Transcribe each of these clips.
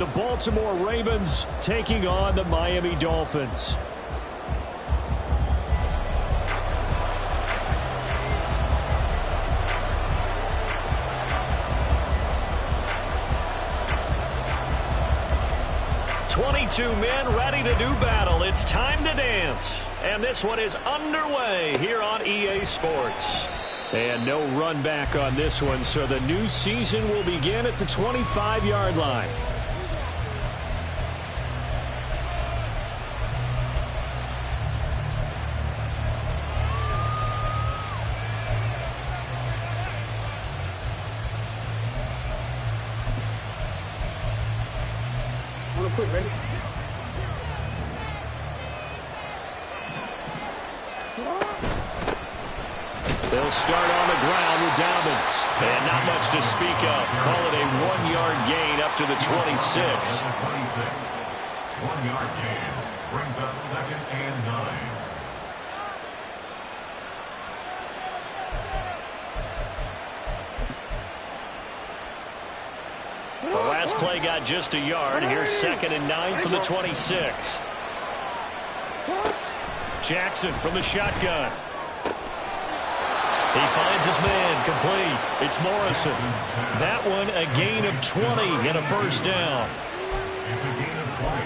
The Baltimore Ravens taking on the Miami Dolphins. Two men ready to do battle. It's time to dance. And this one is underway here on EA Sports. And no run back on this one, so the new season will begin at the 25-yard line. Quick, ready? They'll start on the ground with Dobbins. And not much to speak of. Call it a 1-yard gain up to the 26. 1-yard gain brings up 2nd and 9. The last play got just a yard. Here's 2nd and 9 from the 26. Jackson from the shotgun. He finds his man, complete. It's Morrison. That one a gain of 20 and a first down. It's a gain of 20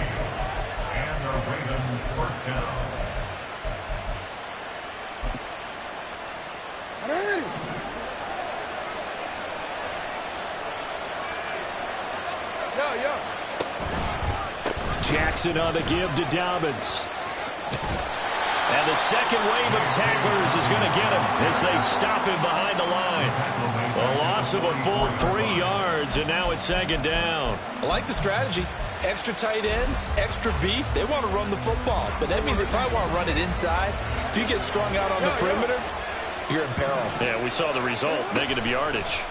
and a Raven first down. Jackson on the give to Dobbins. And the second wave of tacklers is going to get him as they stop him behind the line. A loss of a full 3 yards, and now it's 2nd down. I like the strategy. Extra tight ends, extra beef. They want to run the football, but that means they probably want to run it inside. If you get strung out on the perimeter, you're in peril. Yeah, we saw the result, negative yardage.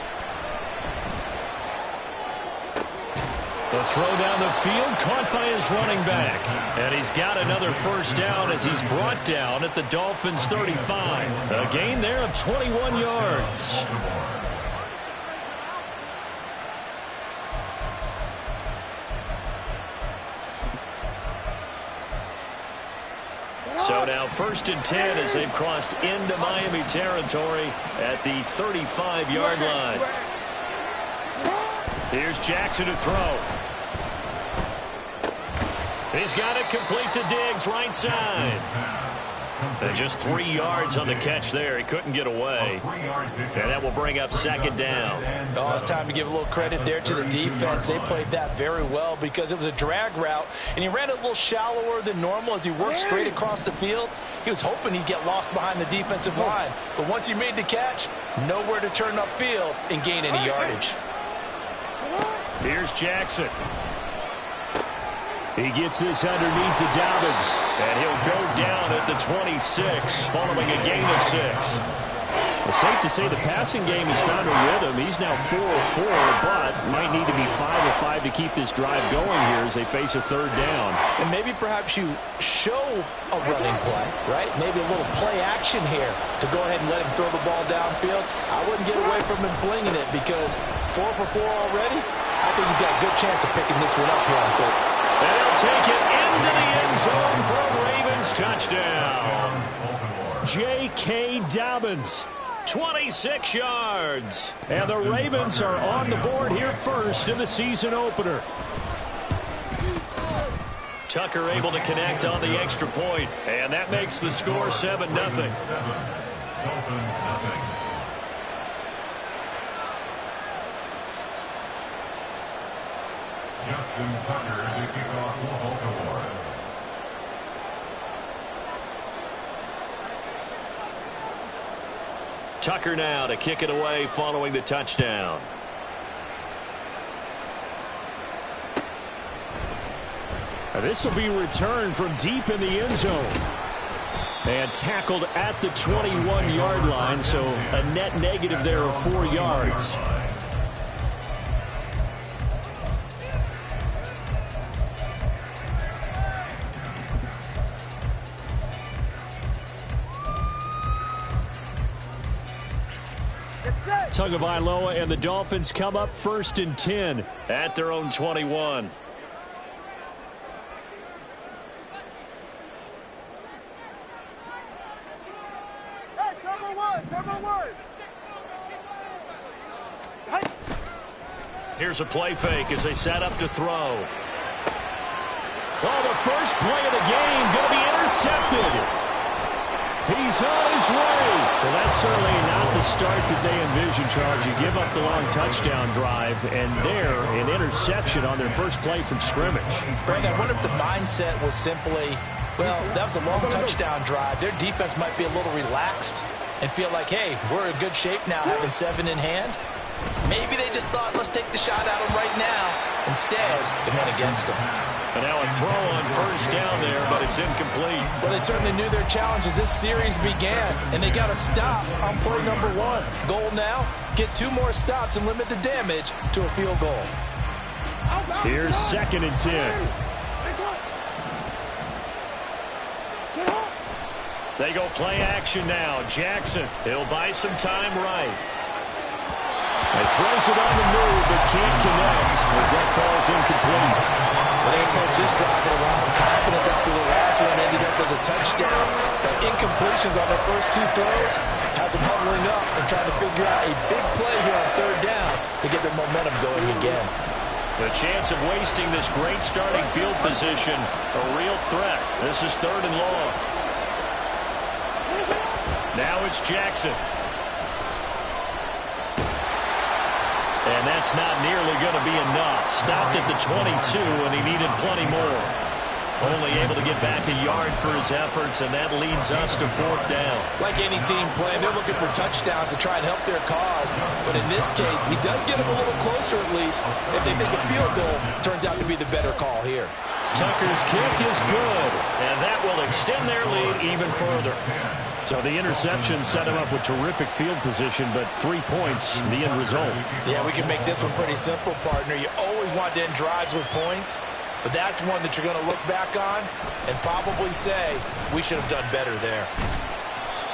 The throw down the field, caught by his running back. And he's got another first down as he's brought down at the Dolphins' 35. A gain there of 21 yards. So now 1st and 10 as they've crossed into Miami territory at the 35-yard line. Here's Jackson to throw. He's got it complete to Diggs, right side. And just 3 yards on the catch there. He couldn't get away. And that will bring up 2nd down. Oh, it's time to give a little credit there to the defense. They played that very well because it was a drag route, and he ran it a little shallower than normal as he worked straight across the field. He was hoping he'd get lost behind the defensive line. But once he made the catch, nowhere to turn upfield and gain any yardage. Here's Jackson. He gets this underneath to Dobbins, and he'll go down at the 26 following a gain of 6. It's safe to say the passing game has found a rhythm. He's now 4 of 4, but might need to be 5 of 5 to keep this drive going here as they face a 3rd down. And maybe perhaps you show a running play, right? Maybe a little play action here to go ahead and let him throw the ball downfield. I wouldn't get away from him flinging it because 4 for 4 already. I think he's got a good chance of picking this one up here on 3rd. And he'll take it into the end zone for a Ravens touchdown. J.K. Dobbins, 26 yards. And the Ravens are on the board here first in the season opener. Tucker able to connect on the extra point, and that makes the score 7-0. Dolphins 0. Justin Tucker to kick off the Baltimore. Tucker now to kick it away following the touchdown. This will be returned from deep in the end zone. And tackled at the 21-yard line, so a net negative there of 4 yards. Tagovailoa and the Dolphins come up 1st and 10 at their own 21. Here's a play fake as they set up to throw. Oh, the first play of the game going to be intercepted. He's on his way. Well, that's certainly not the start that they envisioned, Charles. You give up the long touchdown drive, and there, an interception on their first play from scrimmage. Brandon, I wonder if the mindset was simply, well, that was a long touchdown drive. Their defense might be a little relaxed and feel like, hey, we're in good shape now, having 7 in hand. Maybe they just thought, let's take the shot at them right now. Instead, it went against them. And now a throw on first down there, but it's incomplete. Well, they certainly knew their challenge as this series began, and they got to stop on play number 1. Goal now, get 2 more stops and limit the damage to a field goal. Here's 2nd and 10. They go play action now. Jackson, he'll buy some time right. And throws it on the move, but can't connect as that falls incomplete. Well, they approached this drive with a lot of confidence after the last one ended up as a touchdown. But incompletions on their first 2 throws has them huddling up and trying to figure out a big play here on 3rd down to get their momentum going again. The chance of wasting this great starting field position, a real threat. This is 3rd and long. Now it's Jackson. And that's not nearly going to be enough. Stopped at the 22, and he needed plenty more. Only able to get back a yard for his efforts, and that leads us to 4th down. Like any team playing, they're looking for touchdowns to try and help their cause. But in this case, he does get them a little closer at least. If they think a field goal turns out to be the better call here. Tucker's kick is good, and that will extend their lead even further. So the interception set him up with terrific field position, but 3 points, the end result. Yeah, we can make this one pretty simple, partner. You always want to end drives with points, but that's one that you're going to look back on and probably say, we should have done better there.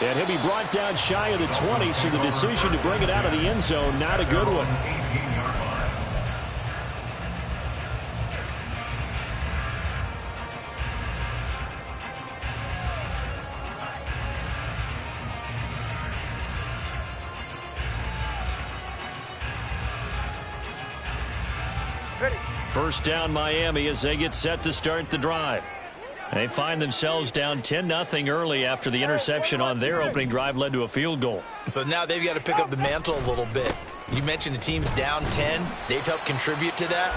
And he'll be brought down shy of the 20, so the decision to bring it out of the end zone, not a good one. First down Miami as they get set to start the drive. They find themselves down 10-0 early after the interception on their opening drive led to a field goal. So now they've got to pick up the mantle a little bit. You mentioned the team's down 10. They've helped contribute to that.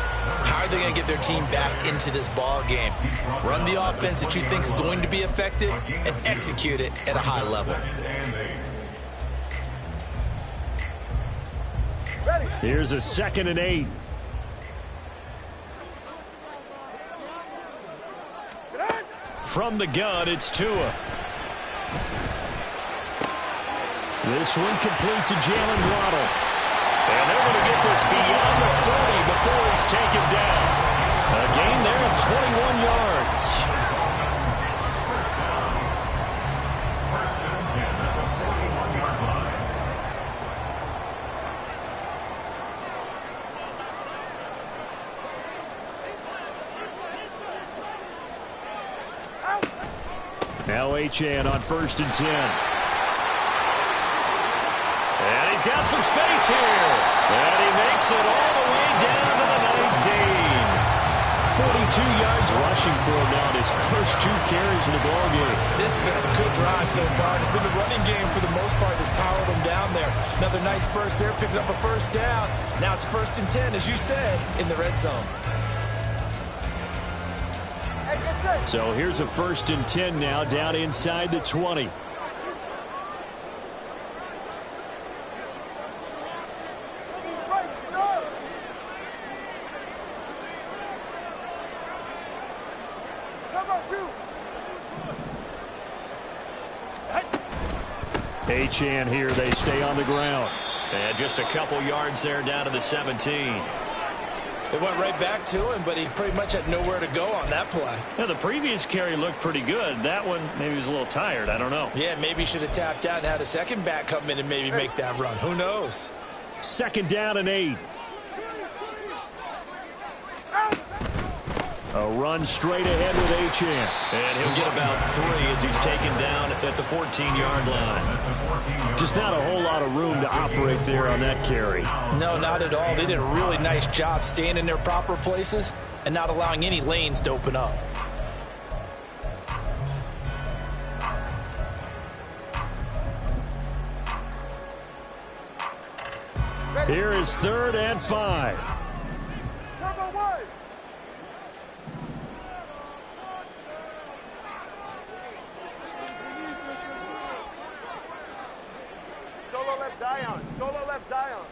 How are they going to get their team back into this ball game? Run the offense that you think is going to be effective and execute it at a high level. Here's a 2nd and 8. From the gun, it's Tua. This one complete to Jalen Waddle. And they're going to get this beyond the 40 before it's taken down. A gain there of 21 yards. Now Achane on 1st and 10. And he's got some space here. And he makes it all the way down to the 19. 42 yards rushing for him now in his first 2 carries in the ballgame. This has been a good drive so far. It's been the running game for the most part that's powered him down there. Another nice burst there, picking up a first down. Now it's 1st and 10, as you said, in the red zone. So here's a 1st and 10 now down inside the 20. Achane here, they stay on the ground. And just a couple yards there down to the 17. They went right back to him, but he pretty much had nowhere to go on that play. Yeah, the previous carry looked pretty good. That one, maybe he was a little tired. I don't know. Yeah, maybe he should have tapped out and had a second back come in and maybe make that run. Who knows? 2nd down and 8. A run straight ahead with Achane. And he'll get about 3 as he's taken down at the 14-yard line. Just not a whole lot of room to operate there on that carry. No, not at all. They did a really nice job staying in their proper places and not allowing any lanes to open up. Here is 3rd and 5. Solo left Zion. Solo left Zion.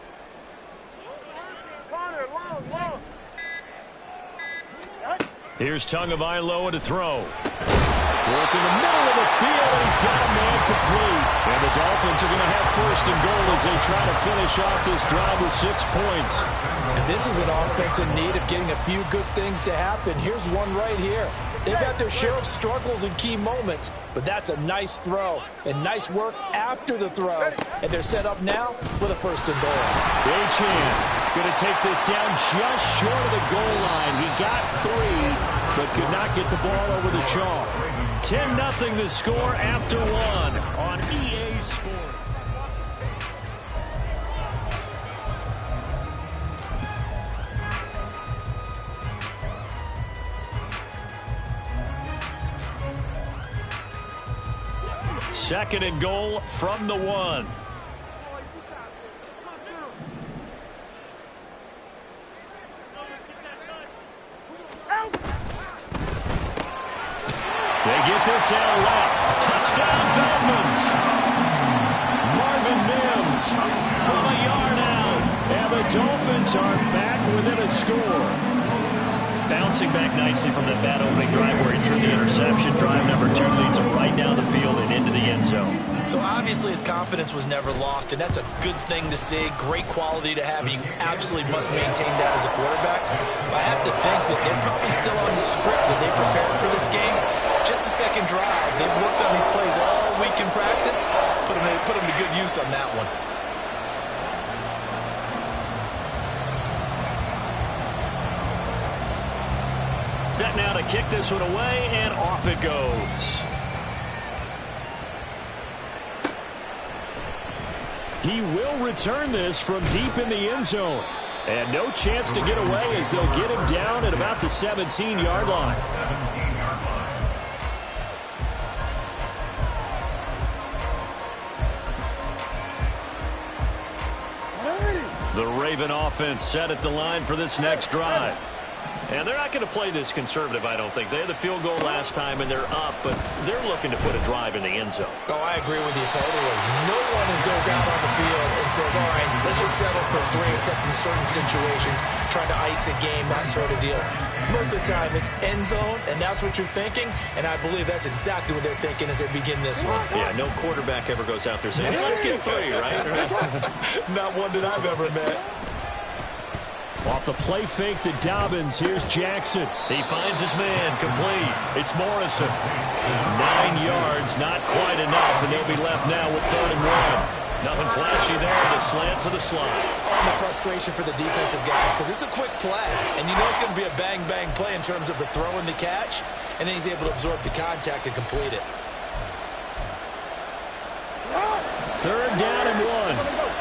Connor, long. Here's Tagovailoa to throw. Work in the middle of the field, and he's got a man complete. And the Dolphins are going to have 1st and goal as they try to finish off this drive with 6 points. And this is an offense in need of getting a few good things to happen. Here's one right here. They've had their share of struggles in key moments, but that's a nice throw and nice work after the throw. And they're set up now with a 1st and goal. Achane going to take this down just short of the goal line. He got 3, but could not get the ball over the chalk. 10-0 the score after 1 on EA Sports. Second and goal from the 1. They get this out left. Touchdown, Dolphins. Marvin Mims from a yard out. And the Dolphins are back within a score. Bouncing back nicely from that bad opening drive where he threw the interception. Drive number 2 leads him right down the field and into the end zone. So obviously his confidence was never lost, and that's a good thing to see. Great quality to have. You absolutely must maintain that as a quarterback. I have to think that they're probably still on the script that they prepared for this game. Just the second drive. They've worked on these plays all week in practice. Put them to good use on that one. Set now to kick this one away, and off it goes. He will return this from deep in the end zone. And no chance to get away as they'll get him down at about the 17-yard line. 17-yard line. The Raven offense set at the line for this next drive. And they're not going to play this conservative, I don't think. They had the field goal last time, and they're up, but they're looking to put a drive in the end zone. Oh, I agree with you totally. No one goes out on the field and says, all right, let's just settle for 3, except in certain situations, trying to ice a game, that sort of deal. Most of the time, it's end zone, and that's what you're thinking, and I believe that's exactly what they're thinking as they begin this one. Yeah, no quarterback ever goes out there saying, hey, let's get 3, right? Not one that I've ever met. Off the play fake to Dobbins. Here's Jackson. He finds his man. Complete. It's Morrison. 9 yards. Not quite enough. And they'll be left now with 3rd and 1. Nothing flashy there. The slant to the slot. And the frustration for the defensive guys because it's a quick play. And you know it's going to be a bang-bang play in terms of the throw and the catch. And then he's able to absorb the contact and complete it. 3rd down and 1.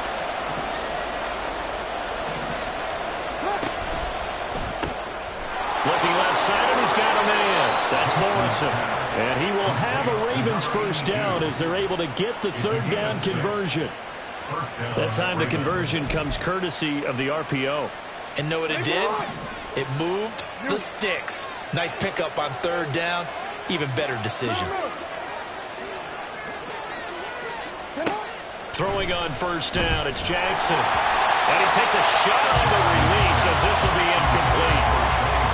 Looking left side, and he's got a man. That's Morrison. And he will have a Ravens 1st down as they're able to get the 3rd down conversion. That time the conversion comes courtesy of the RPO. And know what it did? It moved the sticks. Nice pickup on 3rd down. Even better decision. Throwing on 1st down, it's Jackson. And he takes a shot on the release as this will be incomplete.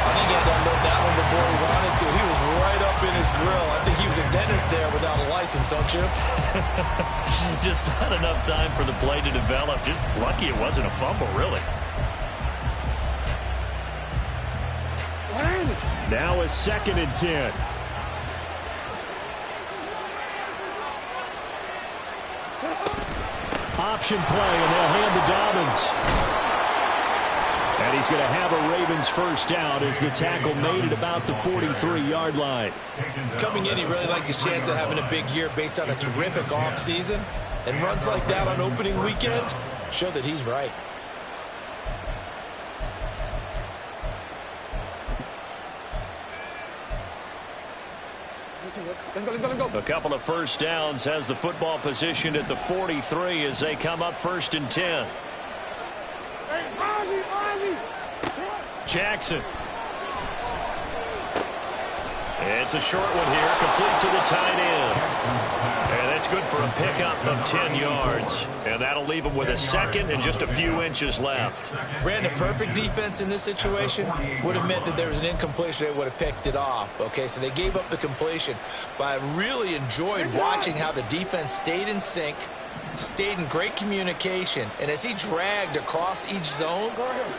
I think he had to unload that one before he wanted to. He was right up in his grill. I think he was a dentist there without a license, don't you? Just not enough time for the play to develop. Just lucky it wasn't a fumble, really. Now a 2nd and 10. Option play, and they'll hand to Dobbins. And he's going to have a Ravens first down as the tackle made at about the 43-yard line. Coming in, he really liked his chance of having a big year based on a terrific offseason. And runs like that on opening weekend show that he's right. A couple of first downs, has the football position at the 43 as they come up 1st and 10. Jackson. It's a short one here, complete to the tight end. And that's good for a pickup of 10 yards. And that'll leave him with a second and just a few inches left. Ran a perfect defense in this situation. Would have meant that there was an incompletion. They would have picked it off. Okay, so they gave up the completion. But I really enjoyed watching how the defense stayed in sync, stayed in great communication. And as he dragged across each zone,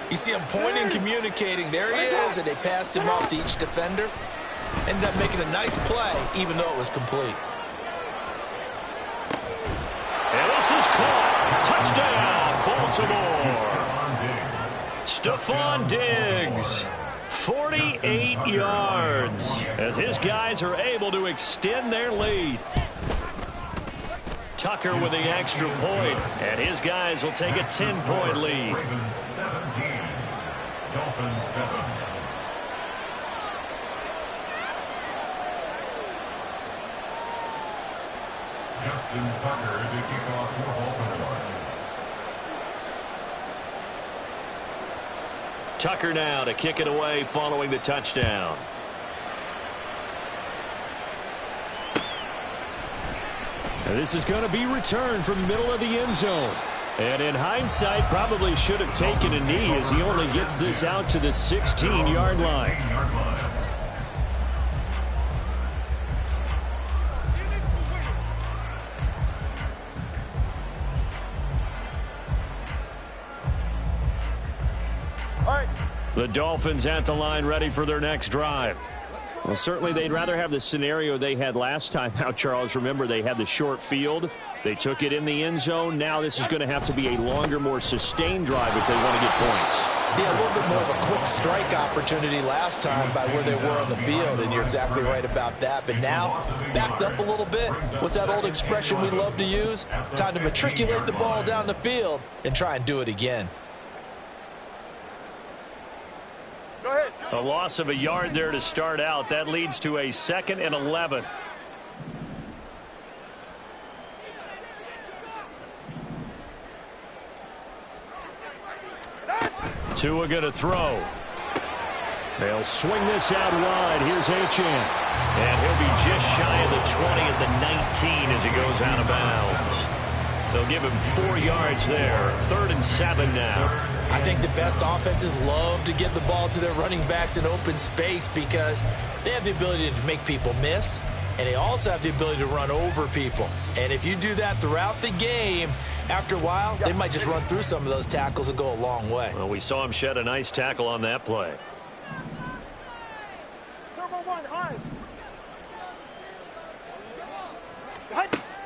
you see him pointing, communicating. There he is, and they passed him off to each defender. Ended up making a nice play, even though it was complete. And this is caught. Touchdown, Baltimore. Stephon Diggs, 48 yards, as his guys are able to extend their lead. Tucker with the extra point, and his guys will take a 10-point lead. Ravens 17, Dolphins 7. Justin Tucker to kick off for Baltimore. Tucker now to kick it away following the touchdown. And this is going to be returned from the middle of the end zone. And in hindsight, probably should have taken a knee as he only gets this out to the 16-yard line. The Dolphins at the line ready for their next drive. Well, certainly they'd rather have the scenario they had last time out, Charles. Remember, they had the short field. They took it in the end zone. Now this is going to have to be a longer, more sustained drive if they want to get points. Yeah, a little bit more of a quick strike opportunity last time by where they were on the field, and you're exactly right about that. But now, backed up a little bit. What's that old expression we love to use? Time to matriculate the ball down the field and try and do it again. A loss of a yard there to start out. That leads to a 2nd and 11. Tua going to throw. They'll swing this out wide. Here's Achane. And he'll be just shy of the 20 at the 19 as he goes out of bounds. They'll give him 4 yards there. 3rd and 7 now. I think the best offenses love to get the ball to their running backs in open space because they have the ability to make people miss, and they also have the ability to run over people. And if you do that throughout the game, after a while, they might just run through some of those tackles and go a long way. Well, we saw him shed a nice tackle on that play.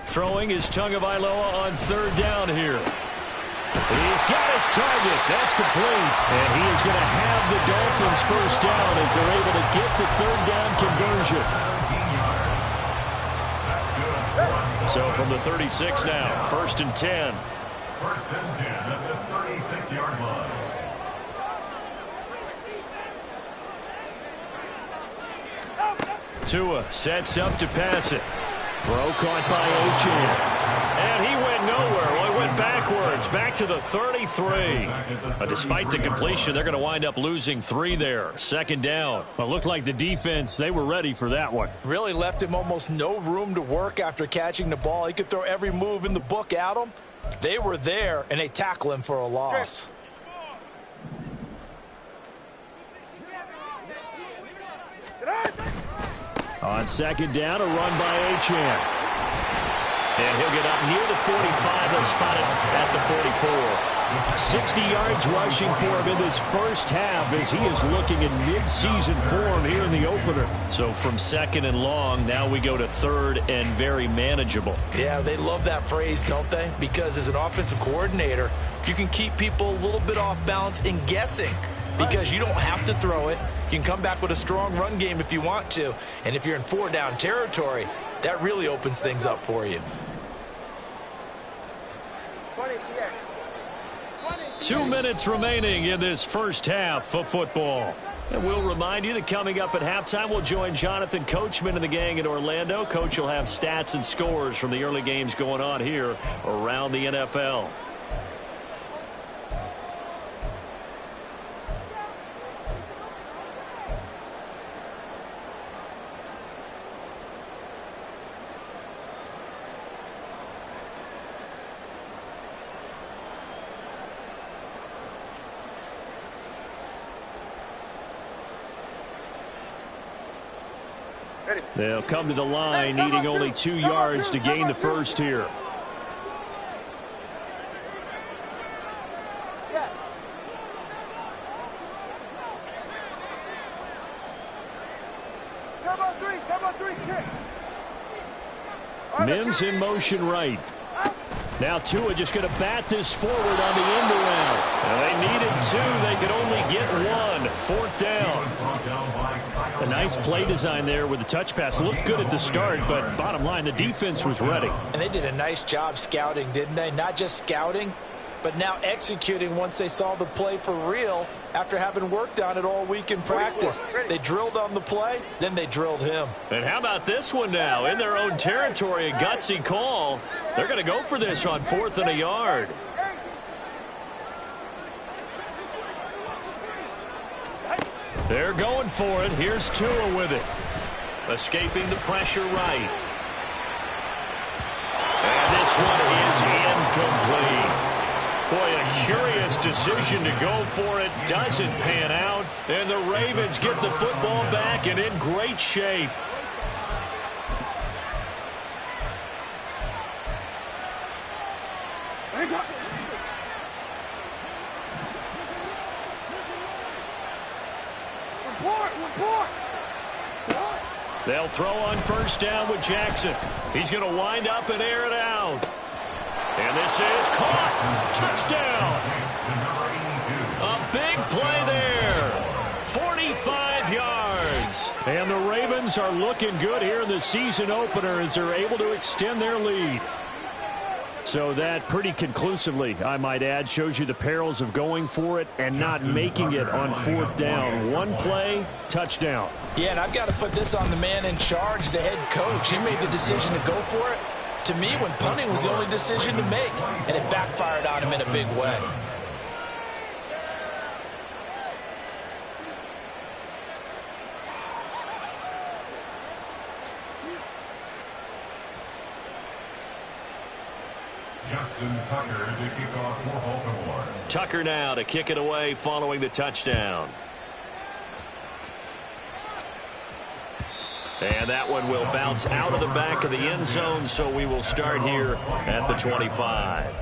Throwing is Tagovailoa on 3rd down here. He's got his target. That's complete. And he is going to have the Dolphins first down as they're able to get the 3rd down conversion. So from the 36 now, 1st and 10. 1st and 10 at the 36-yard line. Tua sets up to pass it. Throw caught by Achane. And he went nowhere. Well, he went backwards, back to the 33. Despite the completion, they're going to wind up losing 3 there. 2nd down. Well, it looked like the defense, they were ready for that one. Really left him almost no room to work after catching the ball. He could throw every move in the book at him. They were there, and they tackle him for a loss. On 2nd down, a run by Achane. And he'll get up near the 45. They'll spot it at the 44. 60 yards rushing for him in this first half as he is looking in mid-season form here in the opener. So from 2nd and long, now we go to 3rd and very manageable. Yeah, they love that phrase, don't they? Because as an offensive coordinator, you can keep people a little bit off balance and guessing because you don't have to throw it. You can come back with a strong run game if you want to. And if you're in 4-down territory, that really opens things up for you. 2 minutes remaining in this first half of football. And we'll remind you that coming up at halftime, we'll join Jonathan Coachman and the gang in Orlando. Coach will have stats and scores from the early games going on here around the NFL. They'll come to the line, needing only 2 yards to gain the first here. Turbo three, kick. Mims in motion right. Now Tua just going to bat this forward on the end around. They needed 2. They could only get 1. 4th down. A nice play design there with the touch pass. Looked good at the start, but bottom line, the defense was ready. And they did a nice job scouting, didn't they? Not just scouting, but now executing once they saw the play for real after having worked on it all week in practice. They drilled on the play, then they drilled him. And how about this one now? In their own territory, a gutsy call. They're going to go for this on 4th and a yard. They're going for it. Here's Tua with it. Escaping the pressure right. And this one is incomplete. Boy, a curious decision to go for it. Doesn't pan out. And the Ravens get the football back and in great shape. They'll throw on 1st down with Jackson. He's going to wind up and air it out. And this is caught. Touchdown. A big play there. 45 yards. And the Ravens are looking good here in the season opener as they're able to extend their lead. So that pretty conclusively, I might add, shows you the perils of going for it and not making it on 4th down. One play, touchdown. Yeah, and I've got to put this on the man in charge, the head coach. He made the decision to go for it. To me, when punting was the only decision to make, and it backfired on him in a big way. Justin Tucker to kick off for Baltimore. Tucker now to kick it away following the touchdown. And that one will bounce out of the back of the end zone, so we will start here at the 25.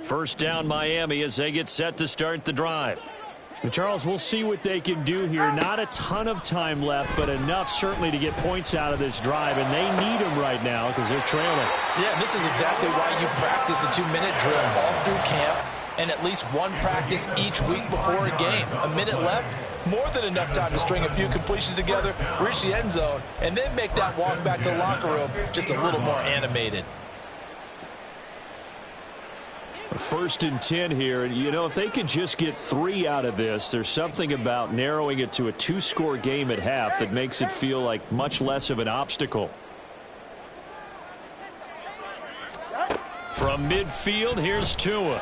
First down Miami as they get set to start the drive. And Charles, we'll see what they can do here. Not a ton of time left, but enough certainly to get points out of this drive, and they need them right now because they're trailing. Yeah, this is exactly why you practice a 2-minute drill all through camp and at least one practice each week before a game. A minute left, more than enough time to string a few completions together, reach the end zone, and then make that walk back to the locker room just a little more animated. 1st and 10 here, and you know, if they could just get 3 out of this, there's something about narrowing it to a 2-score game at half that makes it feel like much less of an obstacle. From midfield, here's Tua.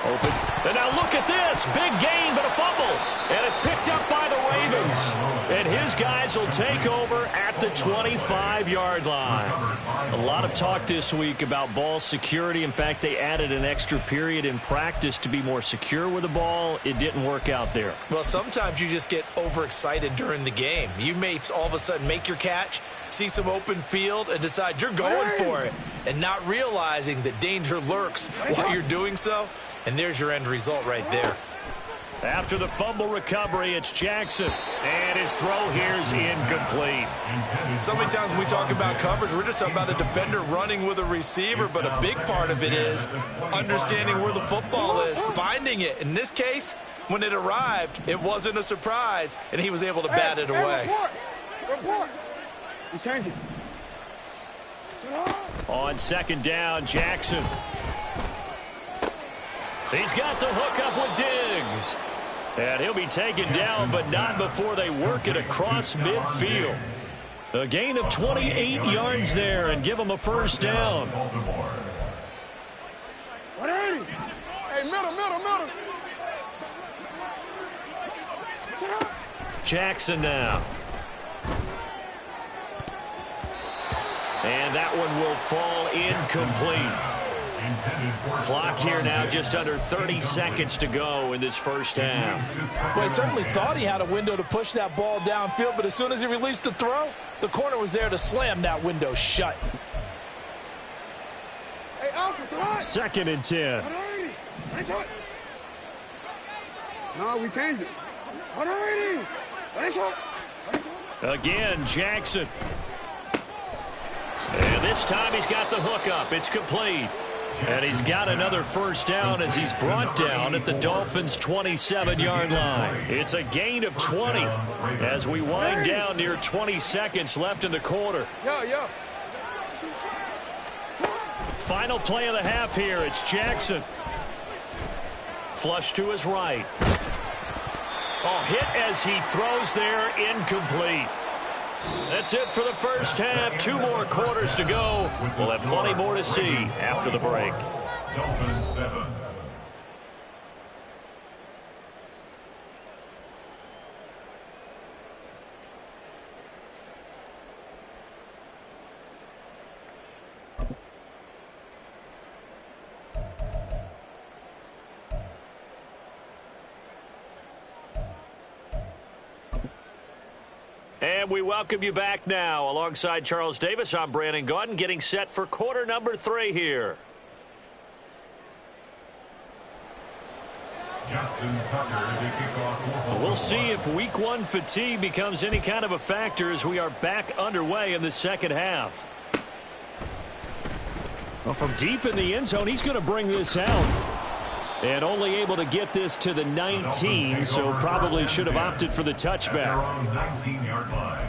Open. And now look at this. Big gain, but a fumble. And it's picked up by the Ravens. And his guys will take over at the the 25-yard line. A lot of talk this week about ball security. In fact, they added an extra period in practice to be more secure with the ball. It didn't work out there. Well, sometimes you just get overexcited during the game. You may all of a sudden make your catch, see some open field, and decide you're going for it, and not realizing that danger lurks while you're doing so. And there's your end result right there. After the fumble recovery, it's Jackson. And his throw here is incomplete. So many times when we talk about coverage, we're just talking about a defender running with a receiver, but a big part of it is understanding where the football is, finding it. In this case, when it arrived, it wasn't a surprise, and he was able to bat it away. Report. You change it. On second down, Jackson. He's got the hook up with Diggs. And he'll be taken down, but not before they work it across midfield. A gain of 28 yards there and give him a first down. Hey, middle. Jackson now. And that one will fall incomplete. Clock here now just under 30 seconds to go in this first half. Well, he certainly thought he had a window to push that ball downfield, but as soon as he released the throw, the corner was there to slam that window shut. Hey, Alpha, Second and 10. No, we changed it. Again, Jackson. And this time he's got the hook up. It's complete. And he's got another first down as he's brought down at the Dolphins' 27-yard line. It's a gain of 20 as we wind down near 20 seconds left in the quarter. Yo. Final play of the half here. It's Jackson. Flush to his right. Oh, hit as he throws there, incomplete. That's it for the first half. 2 more quarters to go. We'll have plenty more to see after the break. Dolphins 7. And we welcome you back now. Alongside Charles Davis, I'm Brandon Gaudin, getting set for quarter number 3 here. We'll see if week 1 fatigue becomes any kind of a factor as we are back underway in the second half. Well, from deep in the end zone, he's going to bring this out. And only able to get this to the 19, so probably should have opted for the touchback. 19-yard line.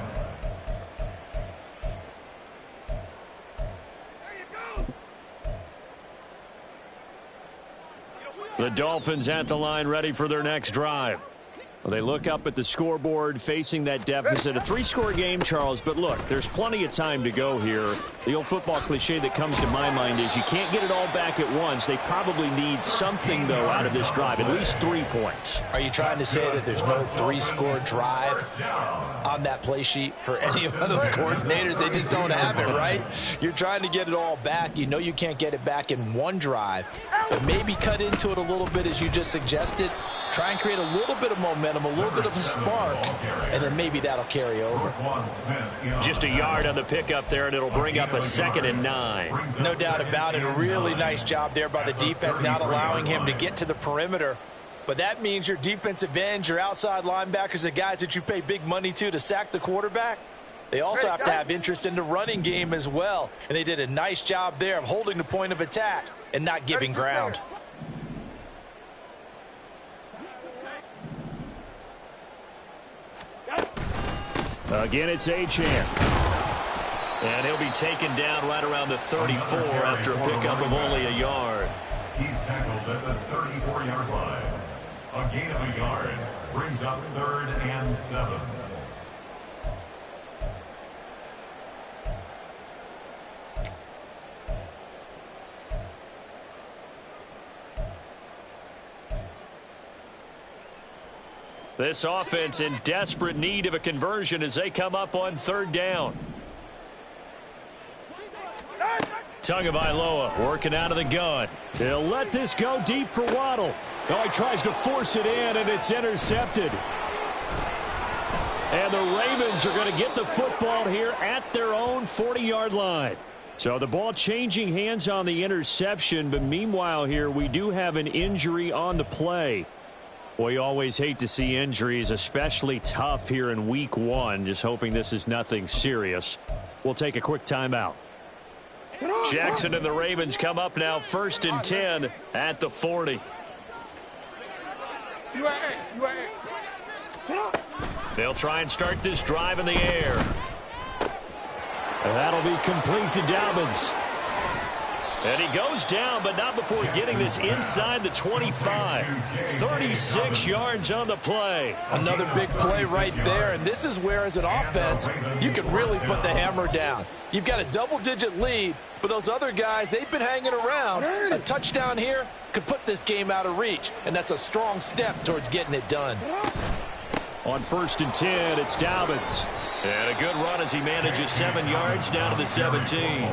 The Dolphins at the line ready for their next drive. Well, they look up at the scoreboard facing that deficit. A 3-score game, Charles, but look, there's plenty of time to go here. The old football cliche that comes to my mind is you can't get it all back at once. They probably need something, though, out of this drive, at least 3 points. Are you trying to say that there's no 3-score drive on that play sheet for any of those coordinators? They just don't have it, right? You're trying to get it all back. You know you can't get it back in one drive, but maybe cut into it a little bit as you just suggested. Try and create a little bit of momentum, a little bit of a spark, and then maybe that'll carry over. Just a yard on the pickup there, and it'll bring up a 2nd and 9. No doubt about it. A really nice job there by the defense, not allowing him to get to the perimeter. But that means your defensive ends, your outside linebackers, the guys that you pay big money to sack the quarterback, they also have to have interest in the running game as well. And they did a nice job there of holding the point of attack and not giving ground. Again, it's Achane. And he'll be taken down right around the 34 after a pickup of only a yard. He's tackled at the 34-yard line. A gain of a yard brings up 3rd and 7. This offense in desperate need of a conversion as they come up on 3rd down. Tagovailoa working out of the gun. He'll let this go deep for Waddle. Oh, he tries to force it in, and it's intercepted. And the Ravens are going to get the football here at their own 40-yard line. So the ball changing hands on the interception, but meanwhile here we do have an injury on the play. We always hate to see injuries, especially tough here in week 1. Just hoping this is nothing serious. We'll take a quick timeout. Jackson and the Ravens come up now 1st and 10 at the 40. They'll try and start this drive in the air. And that'll be complete to Dobbins. And he goes down, but not before getting this inside the 25. 36 yards on the play. Another big play right there, and this is where, as an offense, you can really put the hammer down. You've got a double-digit lead, but those other guys, they've been hanging around. A touchdown here could put this game out of reach, and that's a strong step towards getting it done. On 1st and 10, it's Dobbins. And a good run as he manages 7 yards down to the 17.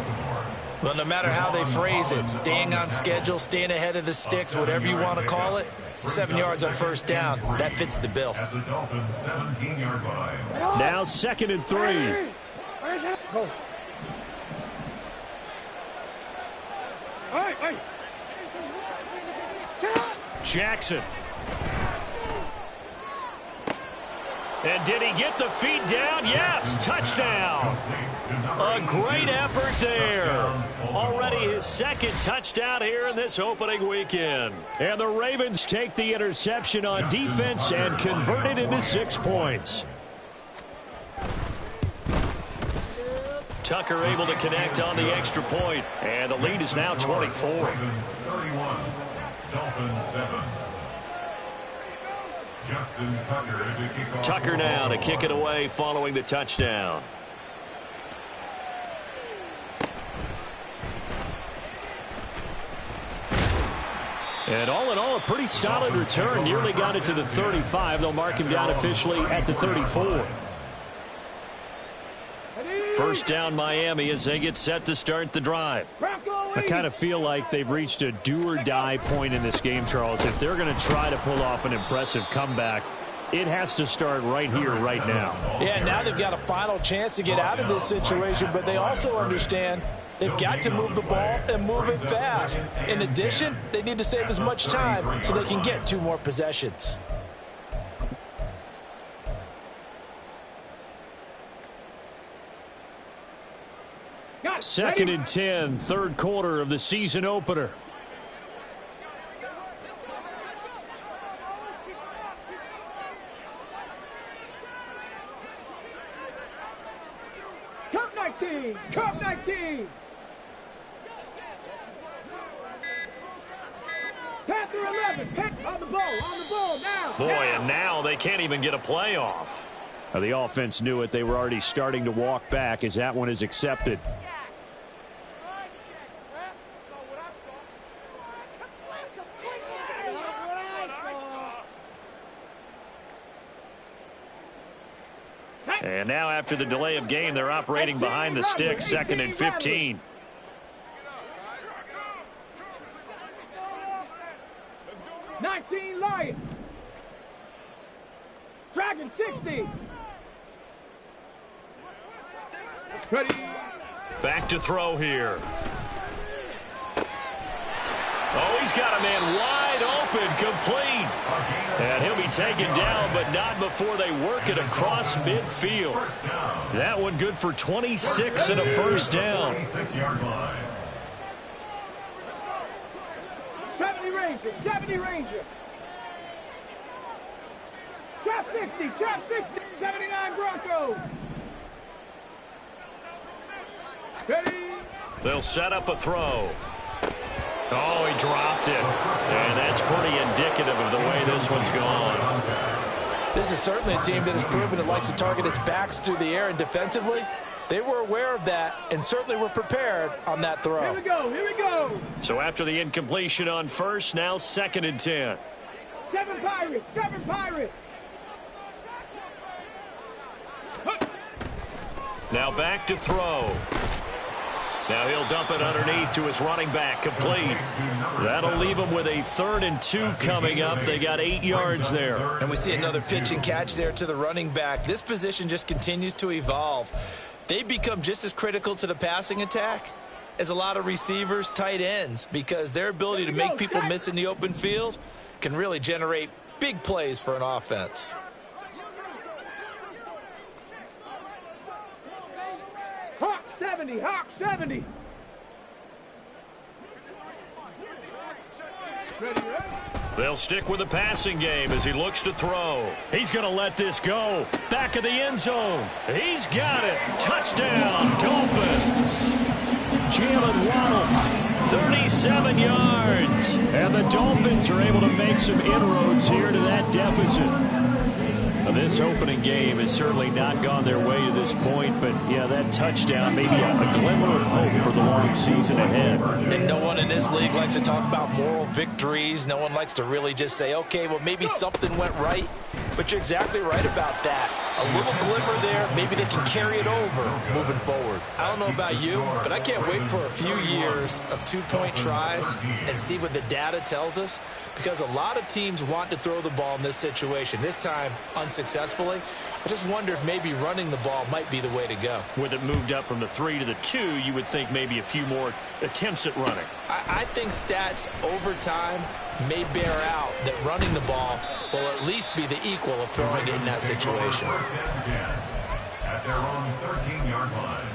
Well, no matter how they phrase it, staying on schedule, staying ahead of the sticks, whatever you want to call it, 7 yards on 1st down, that fits the bill. At the Dolphins' 17-yard line. Now 2nd and 3. Jackson. And did he get the feet down? Yes, touchdown. A great effort there. Already his 2nd touchdown here in this opening weekend. And the Ravens take the interception on defense and convert it into 6 points. Tucker able to connect on the extra point. And the lead is now 24. Ravens 31, Dolphins 7. Justin Tucker to kick off. Tucker now to kick it away following the touchdown. And all in all, a pretty solid return. Nearly got it to the 35. They'll mark him down officially at the 34. 1st down Miami as they get set to start the drive. I kind of feel like they've reached a do-or-die point in this game, Charles. If they're going to try to pull off an impressive comeback, it has to start right here, right now. Yeah, now they've got a final chance to get out of this situation, but they also understand they've got to move the ball and move it fast. In addition, they need to save as much time so they can get 2 more possessions. Second and 10, 3rd quarter of the season opener. Cup 19! Cup 19! Panther 11, pick on the ball now! Boy, and now they can't even get a playoff. The offense knew it. They were already starting to walk back as that one is accepted. And now after the delay of game, they're operating behind the sticks, 2nd and 15. Lions. Dragon 60. Ready. Back to throw here. Oh, he's got a man wide open, complete. And he'll be taken down, but not before they work it across midfield. That one good for 26 and a first down. 26-yard line. 70 Rangers, 70 Rangers. Trap 60, trap 60, 79 Broncos. Ready. They'll set up a throw. Oh, he dropped it. And that's pretty indicative of the way this one's gone. This is certainly a team that has proven it likes to target its backs through the air, and defensively, they were aware of that and certainly were prepared on that throw. Here we go, here we go. So after the incompletion on first, now 2nd and 10. 7 Pirates, 7 Pirates. Now back to throw. Now he'll dump it underneath to his running back, complete. That'll leave him with a 3rd and 2 coming up. They got 8 yards there. And we see another pitch and catch there to the running back. This position just continues to evolve. They become just as critical to the passing attack as a lot of receivers, tight ends, because their ability to make people miss in the open field can really generate big plays for an offense. Hawk 70, Hawk 70. Ready, ready. They'll stick with the passing game as he looks to throw. He's going to let this go. Back of the end zone. He's got it. Touchdown, Dolphins. Jalen Waddle, 37 yards. And the Dolphins are able to make some inroads here to that deficit. This opening game has certainly not gone their way to this point, but, yeah, that touchdown, maybe a glimmer of hope for the long season ahead. And no one in this league likes to talk about moral victories. No one likes to really just say, okay, well, maybe something went right. But you're exactly right about that. A little glimmer there. Maybe they can carry it over moving forward. I don't know about you, but I can't wait for a few years of 2-point tries and see what the data tells us, because a lot of teams want to throw the ball in this situation. This time, unsuccessfully. I just wonder if maybe running the ball might be the way to go. With it moved up from the 3 to the 2, you would think maybe a few more attempts at running. I think stats over time may bear out that running the ball will at least be the equal of throwing it in that situation. First and 10 at their own 13-yard line.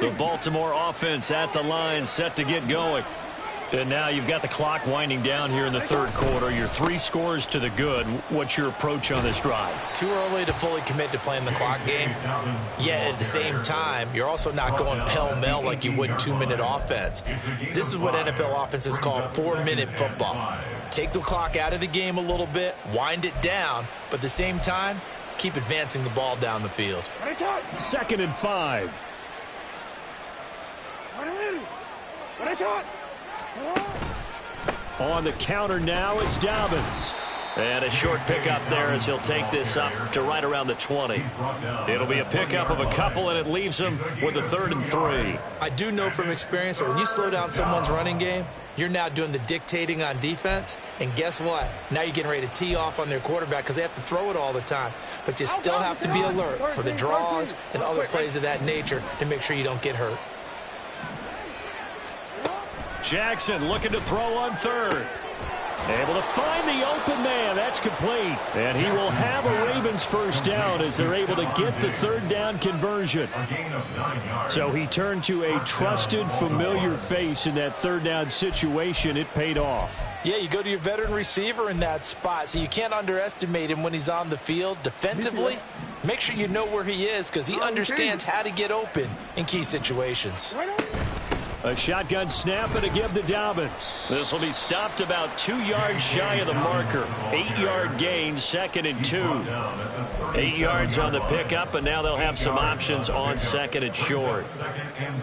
The Baltimore offense at the line, set to get going. And now you've got the clock winding down here in the 3rd quarter. Your 3 scores to the good. What's your approach on this drive? Too early to fully commit to playing the clock game. Yet at the same time, you're also not going pell-mell like you would 2-minute offense. This is what NFL offenses call 4-minute football. Take the clock out of the game a little bit, wind it down, but at the same time, keep advancing the ball down the field. 2nd and 5. On the counter now, it's Dobbins. And a short pickup there as he'll take this up to right around the 20. It'll be a pickup of a couple, and it leaves him with a 3rd and 3. I do know from experience that when you slow down someone's running game, you're now doing the dictating on defense. And guess what? Now you're getting ready to tee off on their quarterback because they have to throw it all the time. But you still have to be alert for the draws and other plays of that nature to make sure you don't get hurt. Jackson looking to throw on 3rd. Able to find the open man. That's complete. And he will have a Ravens first down as they're able to get the 3rd down conversion. So he turned to a trusted, familiar face in that 3rd down situation. It paid off. Yeah, you go to your veteran receiver in that spot, so you can't underestimate him when he's on the field defensively. Make sure you know where he is because he understands how to get open in key situations. A shotgun snap and a give to Dobbins. This will be stopped about 2 yards shy of the marker. 8-yard gain, 2nd and 2. 8 yards on the pickup, and now they'll have some options on 2nd and short. 2nd and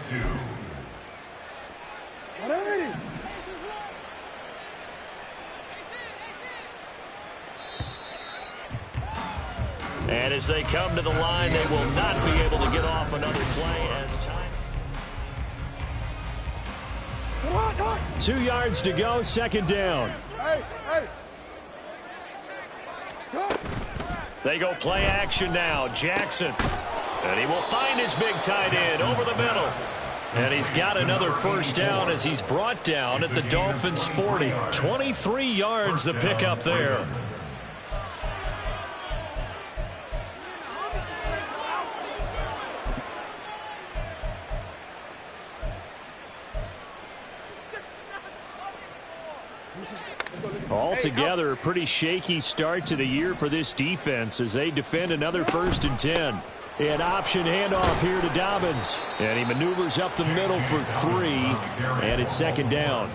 2. And as they come to the line, they will not be able to get off another play as time. 2 yards to go, 2nd down. They go play action now. Jackson. And he will find his big tight end over the middle. And he's got another first down as he's brought down at the Dolphins' 40. 23 yards the pickup there. Altogether, a pretty shaky start to the year for this defense as they defend another 1st and 10. An option handoff here to Dobbins. And he maneuvers up the middle for 3. And it's 2nd down.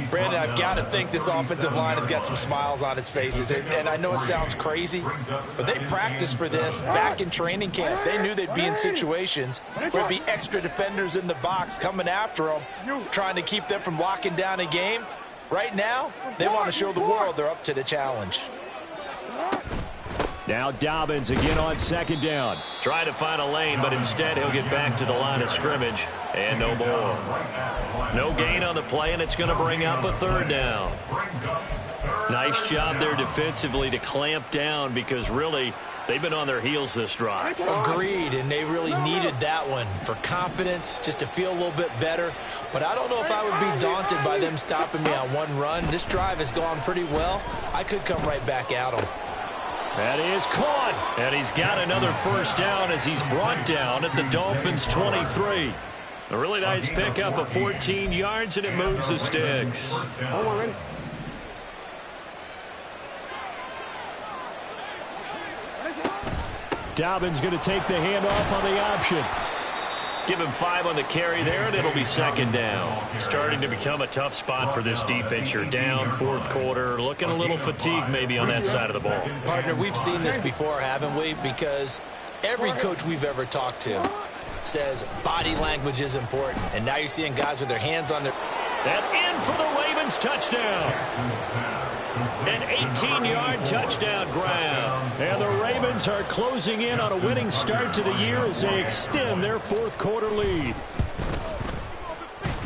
Brandon, I've got to think this offensive line has got some smiles on its faces. And I know it sounds crazy, but they practiced for this back in training camp. They knew they'd be in situations where there'd be extra defenders in the box coming after them, trying to keep them from locking down a game. Right now, they want to show the world they're up to the challenge. Now Dobbins again on second down. Trying to find a lane, but instead he'll get back to the line of scrimmage. And no more. No gain on the play, and it's going to bring up a third down. Nice job there defensively to clamp down because really they've been on their heels this drive. Agreed, and they really needed that one for confidence, just to feel a little bit better. But I don't know if I would be daunted by them stopping me on one run. This drive has gone pretty well. I could come right back at them. That is caught, and he's got another first down as he's brought down at the Dolphins' 23. A really nice pickup of 14 yards, and it moves the sticks. Dobbins going to take the handoff on the option. Give him 5 on the carry there, and it'll be second down. Starting to become a tough spot for this defense. You're down fourth quarter, looking a little fatigued maybe on that side of the ball. Partner, we've seen this before, haven't we? Because every coach we've ever talked to says body language is important. And now you're seeing guys with their hands on their... And in for the Ravens touchdown. An 18-yard touchdown grab. And the Ravens are closing in on a winning start to the year as they extend their fourth quarter lead.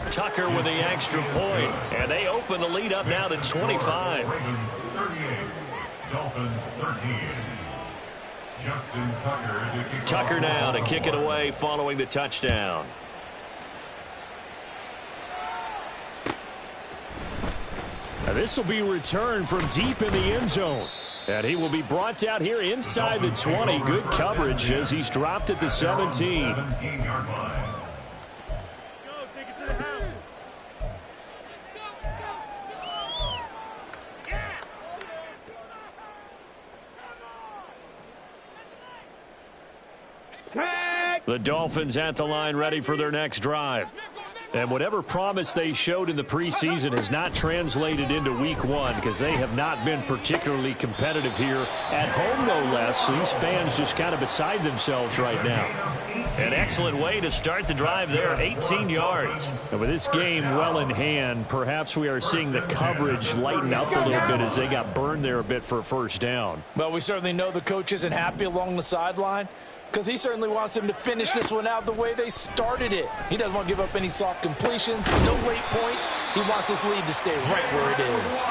Tucker with the extra point, and they open the lead up now to 25. Ravens 38, Dolphins 13. Justin Tucker to kick Tucker now to kick it away following the touchdown. Now this will be returned from deep in the end zone. And he will be brought down here inside the 20. Good coverage as he's dropped at the 17. 17-yard line. The Dolphins at the line ready for their next drive. And whatever promise they showed in the preseason has not translated into week one because they have not been particularly competitive here at home, no less. So these fans just kind of beside themselves right now. An excellent way to start the drive there, 18 yards. And with this game well in hand, perhaps we are seeing the coverage lighten up a little bit as they got burned there a bit for a first down. Well, we certainly know the coach isn't happy along the sideline, because he certainly wants them to finish this one out the way they started it. He doesn't want to give up any soft completions, no late points. He wants his lead to stay right where it is.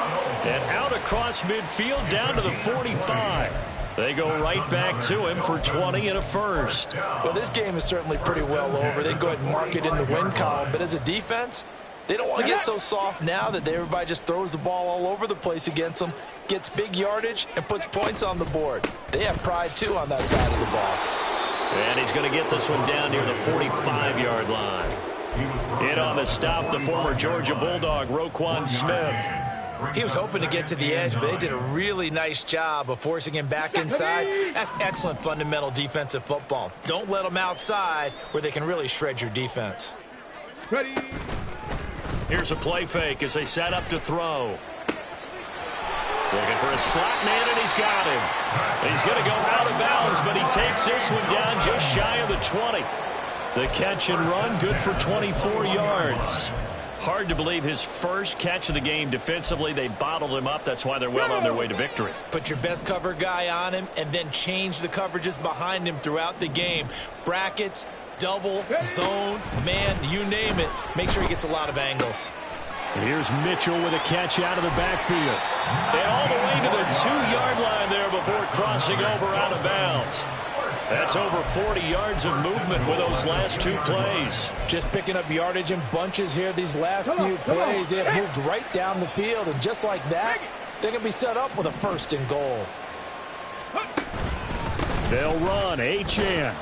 And out across midfield down to the 45. They go right back to him for 20 and a first. Well, this game is certainly pretty well over. They go ahead and mark it in the win column. But as a defense, they don't want to get so soft now that everybody just throws the ball all over the place against them, gets big yardage, and puts points on the board. They have pride, too, on that side of the ball. And he's going to get this one down near the 45-yard line. In on the stop, the former Georgia Bulldog, Roquan Smith. He was hoping to get to the edge, but they did a really nice job of forcing him back inside. That's excellent fundamental defensive football. Don't let them outside where they can really shred your defense. Ready. Here's a play fake as they set up to throw. Looking for a slot man, and he's got him. He's going to go out of bounds, but he takes this one down just shy of the 20. The catch and run, good for 24 yards. Hard to believe his first catch of the game defensively. They bottled him up. That's why they're well on their way to victory. Put your best cover guy on him and then change the coverages behind him throughout the game. Brackets, double, zone, man, you name it. Make sure he gets a lot of angles. Here's Mitchell with a catch out of the backfield. And all the way to the 2-yard line there before crossing over out of bounds. That's over 40 yards of movement with those last two plays. Just picking up yardage in bunches here these last few plays. They have moved right down the field, and just like that, they're going to be set up with a first and goal. They'll run, Achane.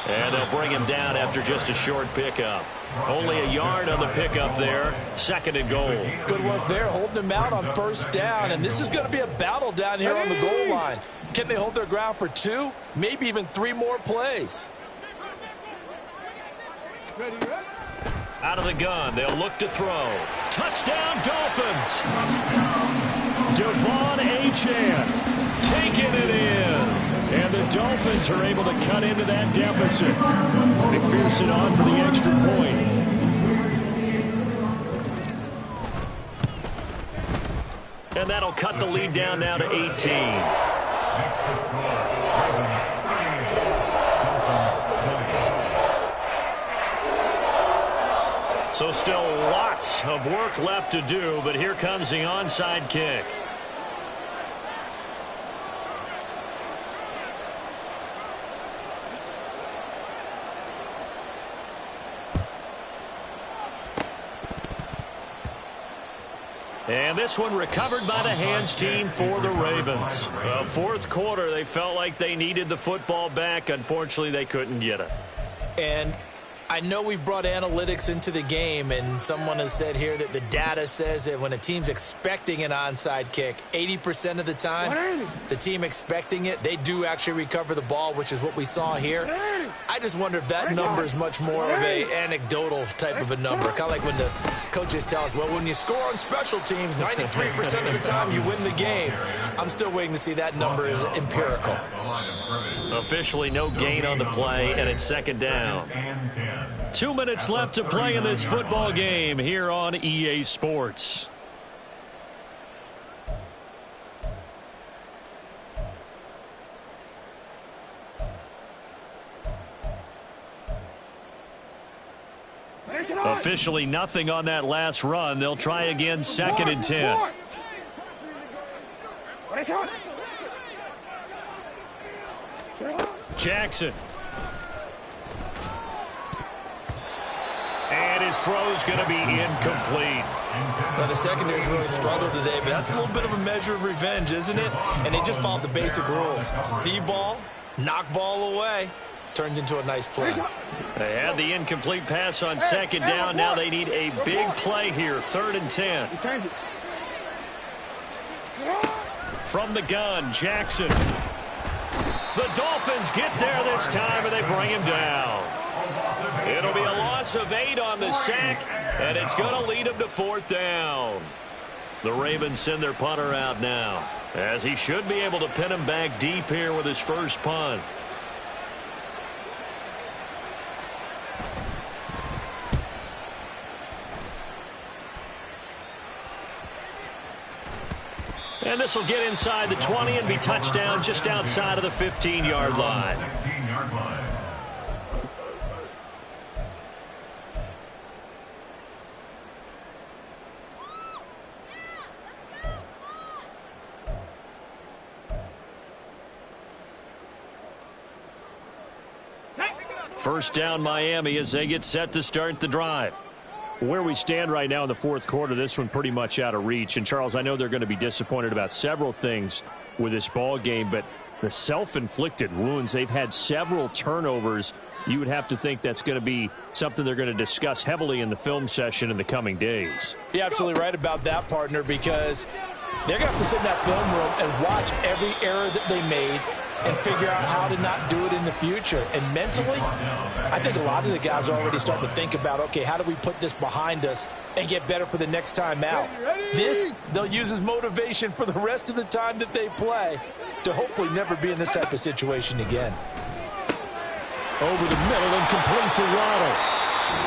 And they'll bring him down after just a short pickup. Only a yard on the pickup there. Second and goal. Good work there, holding him out on first down. And this is going to be a battle down here on the goal line. Can they hold their ground for 2, maybe even 3 more plays? Out of the gun, they'll look to throw. Touchdown, Dolphins. Devon Achane taking it in. And the Dolphins are able to cut into that deficit. McPherson on for the extra point. And that'll cut the lead down now to 18. Next to score, Ravens 38, Dolphins 20. So still lots of work left to do, but here comes the onside kick. And this one recovered by the hands team for the Ravens. Fourth quarter, they felt like they needed the football back. Unfortunately, they couldn't get it. And I know we brought analytics into the game, and someone has said here that the data says that when a team's expecting an onside kick, 80% of the time, the team expecting it, they do actually recover the ball, which is what we saw here. I just wonder if that number is much more of a anecdotal type of a number. Kind of like when the coaches tell us, well, when you score on special teams, 93% of the time you win the game. I'm still waiting to see that number is empirical. Officially no gain on the play, and it's second down. 2 minutes left to play in this football game here on EA Sports. Officially nothing on that last run. They'll try again, 2nd and 10. Jackson. And his throw's going to be incomplete. Now, the secondary's really struggled today, but that's a little bit of a measure of revenge, isn't it? And they just followed the basic rules. See ball, knock ball away. Turns into a nice play. They had the incomplete pass on second down. Now they need a big play here, 3rd and 10. From the gun, Jackson. The Dolphins get there this time, and they bring him down. It'll be a loss of 8 on the sack, and it's going to lead them to 4th down. The Ravens send their punter out now, as he should be able to pin him back deep here with his first punt. And this will get inside the 20 and be touchdown just outside of the 15-yard line. 16-yard line. First down Miami as they get set to start the drive. Where we stand right now in the fourth quarter, this one pretty much out of reach. And, Charles, I know they're going to be disappointed about several things with this ball game, but the self-inflicted wounds, they've had several turnovers. You would have to think that's going to be something they're going to discuss heavily in the film session in the coming days. You're absolutely right about that, partner, because they're going to have to sit in that film room and watch every error that they made and figure out how to not do it in the future. And mentally, I think a lot of the guys are already starting to think about, okay, how do we put this behind us and get better for the next time out? This, they'll use as motivation for the rest of the time that they play to hopefully never be in this type of situation again. Over the middle and complete to Waddle.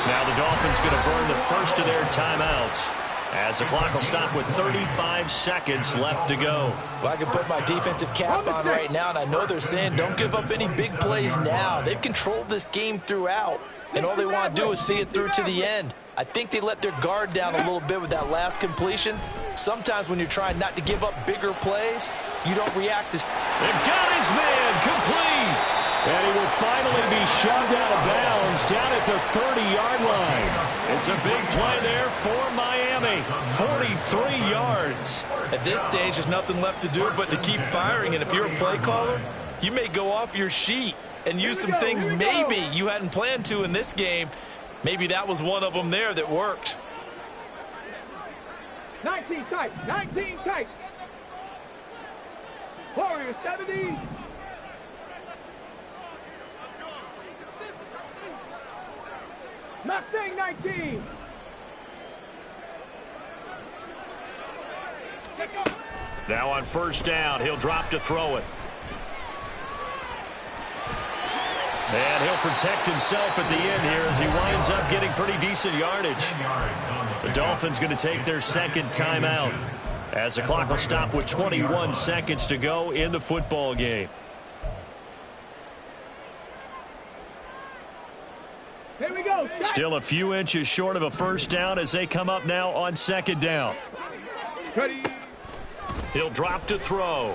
Now the Dolphins going to burn the first of their timeouts, as the clock will stop with 35 seconds left to go. Well, I can put my defensive cap on right now, and I know they're saying don't give up any big plays now. They've controlled this game throughout, and all they want to do is see it through to the end. I think they let their guard down a little bit with that last completion. Sometimes when you're trying not to give up bigger plays, you don't react as... They've got his man complete. And he will finally be shoved out of bounds down at the 30-yard line. It's a big play there for Miami. 43 yards. At this stage, there's nothing left to do but to keep firing. And if you're a play caller, you may go off your sheet and use some things maybe you hadn't planned to in this game. Maybe that was one of them there that worked. 19 tight. 19 tight. Warriors 70. Mustang 19. Now on first down, he'll drop to throw it. And he'll protect himself at the end here as he winds up getting pretty decent yardage. The Dolphins going to take their second timeout. As the clock will stop with 21 seconds to go in the football game. Here we go. Still a few inches short of a first down as they come up now on second down. Ready. He'll drop to throw.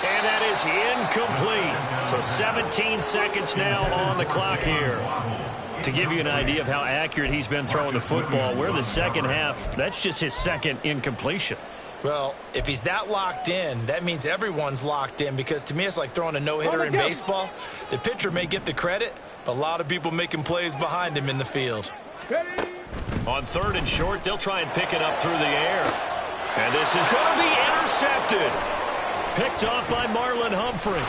And that is incomplete. So 17 seconds now on the clock here. To give you an idea of how accurate he's been throwing the football, we're in the second half. That's just his second incompletion. Well, if he's that locked in, that means everyone's locked in, because to me it's like throwing a no-hitter in baseball. The pitcher may get the credit, but a lot of people making plays behind him in the field. Ready. On third and short, they'll try and pick it up through the air. And this is going to be intercepted. Picked off by Marlon Humphrey.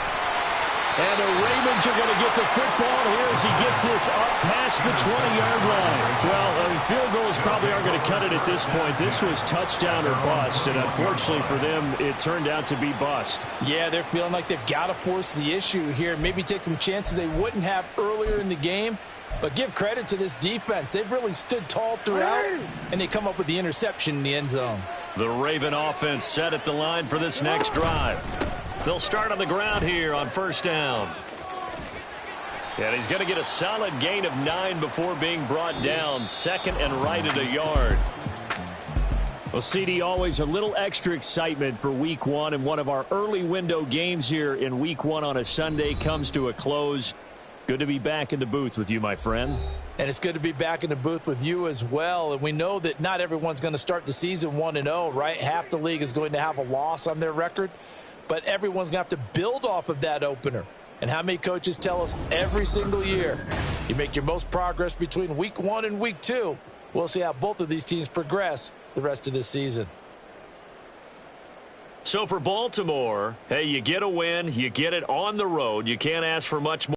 And the Ravens are going to get the football here as he gets this up past the 20-yard line. Well, field goals probably aren't going to cut it at this point. This was touchdown or bust, and unfortunately for them, it turned out to be bust. Yeah, they're feeling like they've got to force the issue here. Maybe take some chances they wouldn't have earlier in the game. But give credit to this defense. They've really stood tall throughout, and they come up with the interception in the end zone. The Raven offense set at the line for this next drive. They'll start on the ground here on first down. And he's going to get a solid gain of 9 before being brought down. Second and right at a yard. Well, CD, always a little extra excitement for Week 1, and one of our early window games here in Week 1 on a Sunday comes to a close. Good to be back in the booth with you, my friend. And it's good to be back in the booth with you as well. And we know that not everyone's going to start the season 1-0, right? Half the league is going to have a loss on their record. But everyone's going to have to build off of that opener. And how many coaches tell us every single year, you make your most progress between Week 1 and Week 2. We'll see how both of these teams progress the rest of this season. So for Baltimore, hey, you get a win, you get it on the road. You can't ask for much more.